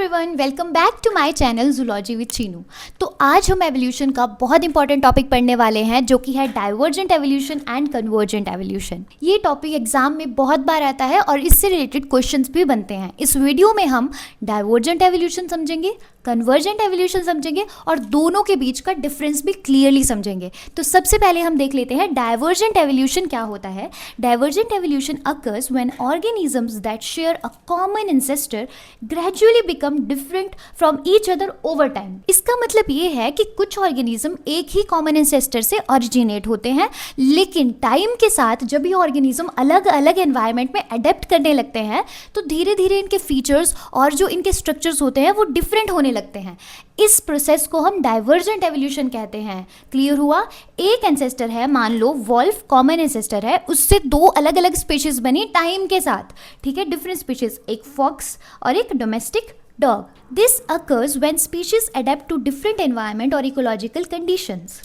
Everyone, welcome back to my channel zoology with Chinu. तो आज हम एवोल्यूशन का बहुत इंपॉर्टेंट टॉपिक पढ़ने वाले हैं जो कि है divergent evolution and convergent evolution. ये टॉपिक एग्जाम में बहुत बार आता है और इससे रिलेटेड क्वेश्चंस भी बनते हैं। इस वीडियो में हम डाइवर्जेंट एवोल्यूशन समझेंगे, कन्वर्जेंट एवोल्यूशन समझेंगे और दोनों के बीच का डिफरेंस भी क्लियरली समझेंगे। तो सबसे पहले हम देख लेते हैं डाइवर्जेंट एवोल्यूशन क्या होता है। Divergent evolution occurs when organisms that share a common ancestor gradually become different from each other over time। इसका मतलब ये है कि कुछ ऑर्गेनिज्म एक ही कॉमन एंसेस्टर से ओरिजिनेट होते हैं, लेकिन टाइम के साथ जब ये ऑर्गेनिज्म अलग अलग एनवायरनमेंट में अडेप्ट करने लगते हैं तो धीरे धीरे इनके फीचर्स और जो इनके स्ट्रक्चर्स होते हैं वो डिफरेंट होने लगते हैं। इस प्रोसेस को हम डाइवर्जेंट एवोल्यूशन कहते हैं। क्लियर हुआ? एक एंसेस्टर है, मान लो वॉल्फ कॉमन एंसेस्टर है, उससे दो अलग अलग स्पीशीज बनी टाइम के साथ, ठीक है, डिफरेंट स्पीशीज, एक फॉक्स और एक domestic dog. This occurs when species adapt to different environment और इकोलॉजिकल कंडीशंस।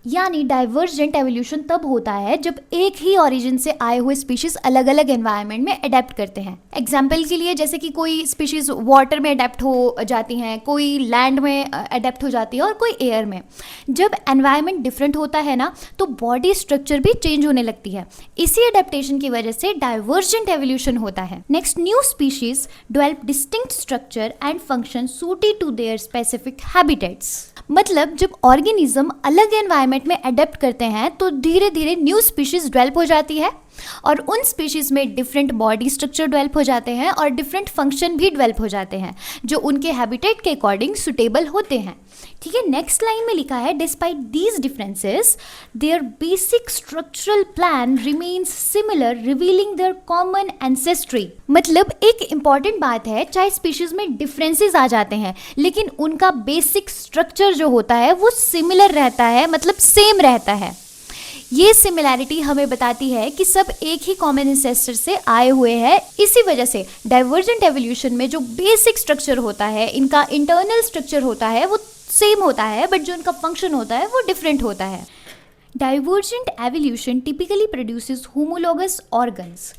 यानी डाइवर्जेंट एवोल्यूशन तब होता है जब एक ही ओरिजिन से आए हुए स्पीशीज अलग अलग एनवायरनमेंट में अडेप्ट करते हैं। एग्जाम्पल के लिए जैसे कि कोई स्पीशीज वाटर में अडेप्ट हो जाती हैं, कोई लैंड में अडेप्ट हो जाती है और कोई एयर में। जब एनवायरनमेंट डिफरेंट होता है ना तो बॉडी स्ट्रक्चर भी चेंज होने लगती है। इसी अडेप्टेशन की वजह से डाइवर्जेंट एवोल्यूशन होता है। Next, new species develop distinct structure and function suited to their specific habitats. मतलब जब ऑर्गेनिज्म अलग एनवायरनमेंट में अडेप्ट करते हैं तो धीरे धीरे न्यू स्पीशीज डेवलप हो जाती है और उन स्पीशीज में डिफरेंट बॉडी स्ट्रक्चर डेवलप हो जाते हैं और डिफरेंट फंक्शन भी डेवलप हो जाते हैं जो उनके हैबिटेट के अकॉर्डिंग सुटेबल होते हैं। ठीक है, नेक्स्ट लाइन में लिखा है despite these differences their basic structural plan remains similar revealing their common ancestry. मतलब एक इंपॉर्टेंट बात है, चाहे स्पीशीज में डिफरेंसेस आ जाते हैं लेकिन उनका बेसिक स्ट्रक्चर जो होता है वो सिमिलर रहता है, मतलब सेम रहता है। ये सिमिलैरिटी हमें बताती है कि सब एक ही कॉमन एंसेस्टर से आए हुए हैं। इसी वजह से डाइवर्जेंट एवोल्यूशन में जो बेसिक स्ट्रक्चर होता है, इनका इंटरनल स्ट्रक्चर होता है वो सेम होता है, बट जो इनका फंक्शन होता है वो डिफरेंट होता है। Divergent evolution typically produces homologous organs.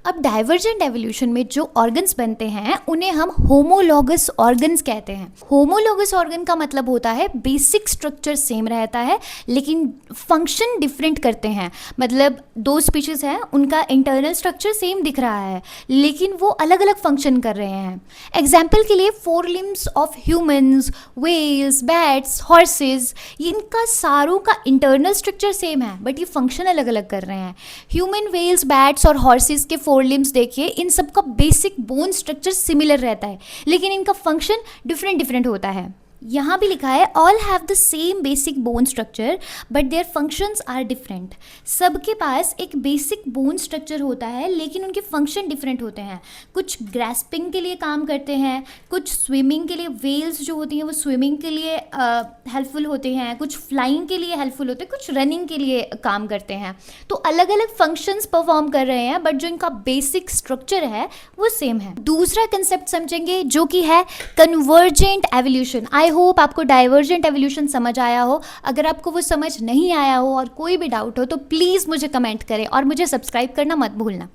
अब डाइवर्जेंट एवोल्यूशन में जो ऑर्गन्स बनते हैं उन्हें हम होमोलोगस ऑर्गन्स कहते हैं। होमोलोगस ऑर्गन का मतलब होता है बेसिक स्ट्रक्चर सेम रहता है लेकिन फंक्शन डिफरेंट करते हैं। मतलब दो स्पीशीज हैं, उनका इंटरनल स्ट्रक्चर सेम दिख रहा है लेकिन वो अलग अलग फंक्शन कर रहे हैं। एग्जाम्पल के लिए four limbs of humans, whales, bats, horse's, इनका सारों का इंटरनल स्ट्रक्चर सेम है बट ये फंक्शन अलग अलग कर रहे हैं। ह्यूमन, व्हेल्स, बैट्स और हॉर्सेज के फोर लिम्स देखिए, इन सब का बेसिक बोन स्ट्रक्चर सिमिलर रहता है लेकिन इनका फंक्शन डिफरेंट होता है। यहाँ भी लिखा है all have the same basic bone structure but their functions are different. सबके पास एक बेसिक बोन स्ट्रक्चर होता है लेकिन उनके फंक्शन डिफरेंट होते हैं। कुछ ग्रैस्पिंग के लिए काम करते हैं, कुछ स्विमिंग के लिए, वेल्स जो होती हैं वो स्विमिंग के लिए हेल्पफुल होते हैं, कुछ फ्लाइंग के लिए हेल्पफुल होते हैं, कुछ रनिंग के लिए काम करते हैं। तो अलग अलग फंक्शंस परफॉर्म कर रहे हैं बट जो इनका बेसिक स्ट्रक्चर है वो सेम है। दूसरा कंसेप्ट समझेंगे जो कि है कन्वर्जेंट एवोल्यूशन। आई होप आपको डाइवर्जेंट एवोल्यूशन समझ आया हो। अगर आपको वो समझ नहीं आया हो और कोई भी डाउट हो तो प्लीज़ मुझे कमेंट करें और मुझे सब्सक्राइब करना मत भूलना।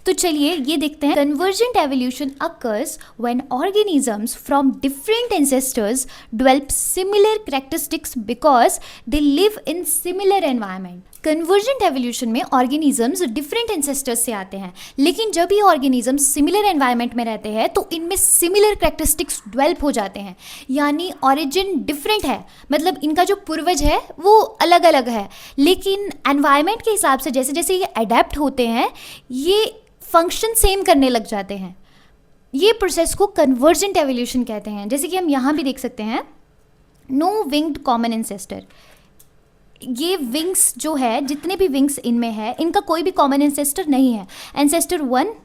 तो चलिए ये देखते हैं। Convergent evolution occurs when organisms from different ancestors develop similar characteristics because they live in similar environment. Convergent evolution में ऑर्गेनिजम्स डिफरेंट एंसेस्टर्स से आते हैं लेकिन जब ये ऑर्गेनिजम्स सिमिलर एनवायरनमेंट में रहते हैं तो इनमें सिमिलर कैरेक्टरिस्टिक्स डेवलप हो जाते हैं। यानी ऑरिजिन डिफरेंट है, मतलब इनका जो पूर्वज है वो अलग अलग है लेकिन एनवायरनमेंट के हिसाब से जैसे जैसे ये अडेप्ट होते हैं ये फंक्शन सेम करने लग जाते हैं। ये प्रोसेस को कन्वर्जेंट एवोल्यूशन कहते हैं। जैसे कि हम यहाँ भी देख सकते हैं, नो विंग्ड कॉमन एंसेस्टर। ये विंग्स जो है, जितने भी विंग्स इनमें है, इनका कोई भी कॉमन एंसेस्टर नहीं है। एंसेस्टर 1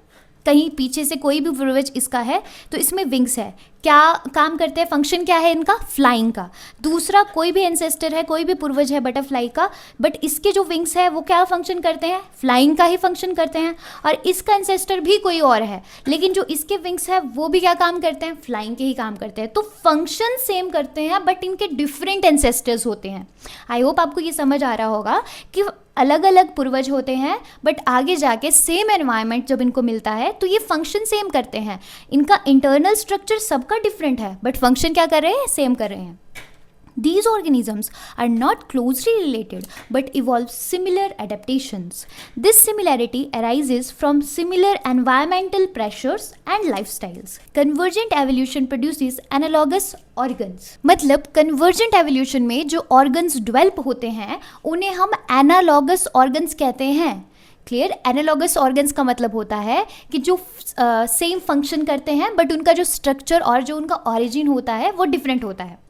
कहीं पीछे से कोई भी पूर्वज इसका है तो इसमें विंग्स है। क्या काम करते हैं, फंक्शन क्या है इनका, फ्लाइंग का। दूसरा कोई भी एंसेस्टर है, कोई भी पूर्वज है बटरफ्लाई का, बट इसके जो विंग्स है वो क्या फंक्शन करते हैं, फ्लाइंग का ही फंक्शन करते हैं। और इसका एंसेस्टर भी कोई और है लेकिन जो इसके विंग्स है वो भी क्या काम करते हैं, फ्लाइंग के ही काम करते हैं। तो फंक्शन सेम करते हैं बट इनके डिफरेंट एंसेस्टर्स होते हैं। आई होप आपको ये समझ आ रहा होगा कि अलग अलग पूर्वज होते हैं, बट आगे जाके सेम एनवायरनमेंट जब इनको मिलता है तो ये फंक्शन सेम करते हैं। इनका इंटरनल स्ट्रक्चर सबका डिफरेंट है, बट फंक्शन क्या कर रहे हैं, सेम कर रहे हैं। These organisms are not closely related but evolve similar adaptations. This similarity arises from similar environmental pressures and lifestyles. Convergent evolution produces analogous organs. मतलब convergent evolution में जो organs develop होते हैं उन्हें हम analogous organs कहते हैं। क्लियर? एनालॉगस ऑर्गन्स का मतलब होता है कि जो सेम फंक्शन करते हैं बट उनका जो स्ट्रक्चर और जो उनका ऑरिजिन होता है वो डिफरेंट होता है।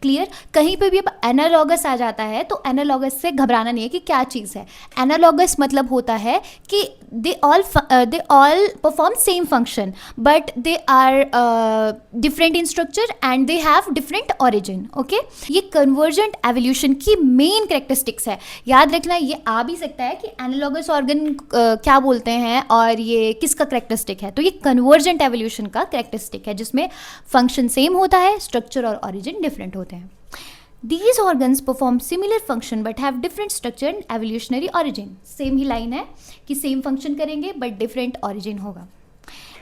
क्लियर? कहीं पे भी अब एनालॉगस आ जाता है तो एनालॉगस से घबराना नहीं है कि क्या चीज़ है। एनालॉगस मतलब होता है कि they all perform same function but they are different in structure and they have different origin. Okay, ये कन्वर्जेंट एवोल्यूशन की मेन कैरेक्टरिस्टिक्स है। याद रखना, ये आ भी सकता है कि एनालॉगस ऑर्गन क्या बोलते हैं और ये किसका कैरेक्टरिस्टिक है। तो ये कन्वर्जेंट एवोल्यूशन का कैरेक्टरिस्टिक है जिसमें फंक्शन सेम होता है, स्ट्रक्चर और ऑरिजिन डिफरेंट होते हैं। These organs perform similar function but have different structure and evolutionary origin. Same ही लाइन है कि सेम फंक्शन करेंगे बट डिफरेंट ऑरिजिन होगा।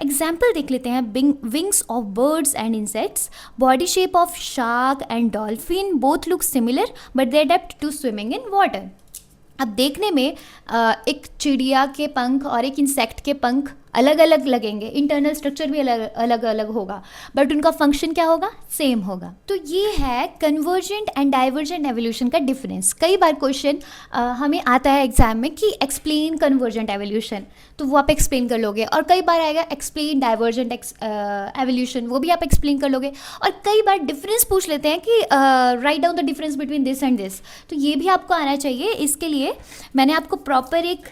एग्जाम्पल देख लेते हैं। Wings of birds and insects, body shape of shark and dolphin both look similar but they adapt to swimming in water. अब देखने में एक चिड़िया के पंख और एक इंसेक्ट के पंख अलग अलग लगेंगे, इंटरनल स्ट्रक्चर भी अलग अलग होगा, बट उनका फंक्शन क्या होगा, सेम होगा। तो ये है कन्वर्जेंट एंड डाइवर्जेंट एवोल्यूशन का डिफरेंस। कई बार क्वेश्चन हमें आता है एग्जाम में कि एक्सप्लेन कन्वर्जेंट एवोल्यूशन, तो वो आप एक्सप्लेन कर लोगे, और कई बार आएगा एक्सप्लेन डाइवर्जेंट एवोल्यूशन, वो भी आप एक्सप्लेन कर लोगे। और कई बार डिफरेंस पूछ लेते हैं कि write down the difference between this and this, तो ये भी आपको आना चाहिए। इसके लिए मैंने आपको प्रॉपर एक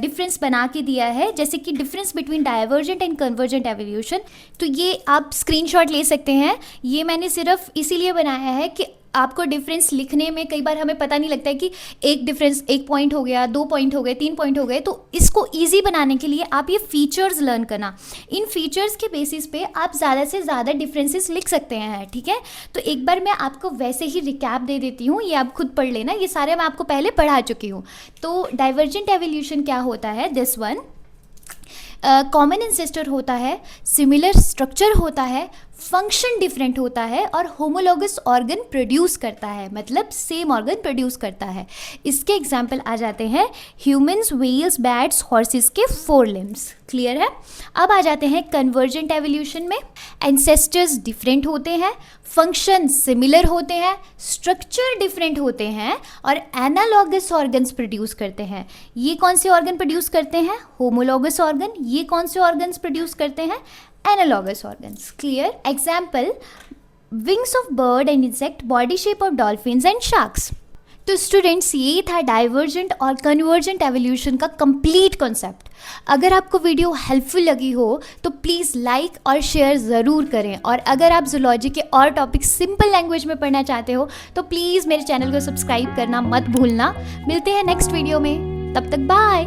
डिफरेंस बना के दिया है, जैसे कि difference between divergent and convergent evolution. तो ये आप स्क्रीनशॉट ले सकते हैं। ये मैंने सिर्फ इसीलिए बनाया है कि आपको डिफरेंस लिखने में कई बार हमें पता नहीं लगता है कि एक डिफरेंस, एक पॉइंट हो गया, 2 पॉइंट हो गए, 3 पॉइंट हो गए। तो इसको इजी बनाने के लिए आप ये फीचर्स लर्न करना, इन फीचर्स के बेसिस पे आप ज़्यादा से ज़्यादा डिफरेंसेस लिख सकते हैं। ठीक है, तो एक बार मैं आपको वैसे ही रिकैप दे देती हूँ, ये आप खुद पढ़ लेना, ये सारे मैं आपको पहले पढ़ा चुकी हूँ। तो डाइवर्जेंट एवोल्यूशन क्या होता है, दिस वन, कॉमन एंसेस्टर होता है, सिमिलर स्ट्रक्चर होता है, फंक्शन डिफरेंट होता है और होमोलोगस ऑर्गन प्रोड्यूस करता है, मतलब सेम ऑर्गन प्रोड्यूस करता है। इसके एग्जाम्पल आ जाते हैं ह्यूमंस, व्हेल्स, बैट्स, हॉर्सेस के 4 लिम्स। क्लियर है? अब आ जाते हैं कन्वर्जेंट एवोल्यूशन में। एंसेस्टर्स डिफरेंट होते हैं, फंक्शन सिमिलर होते हैं, स्ट्रक्चर डिफरेंट होते हैं और एनालॉगस ऑर्गन्स प्रोड्यूस करते हैं। ये कौन से ऑर्गन प्रोड्यूस करते हैं, होमोलोगस ऑर्गन। ये कौन से ऑर्गन्स प्रोड्यूस करते हैं, analogous organs. Clear? Example, wings of bird and insect, body shape of dolphins and sharks. तो स्टूडेंट्स, ये था डाइवर्जेंट और कन्वर्जेंट एवोल्यूशन का कंप्लीट कॉन्सेप्ट। अगर आपको वीडियो हेल्पफुल लगी हो तो प्लीज़ लाइक और शेयर ज़रूर करें, और अगर आप जूलॉजी के और टॉपिक सिंपल लैंग्वेज में पढ़ना चाहते हो तो प्लीज़ मेरे चैनल को सब्सक्राइब करना मत भूलना। मिलते हैं नेक्स्ट वीडियो में, तब तक बाय।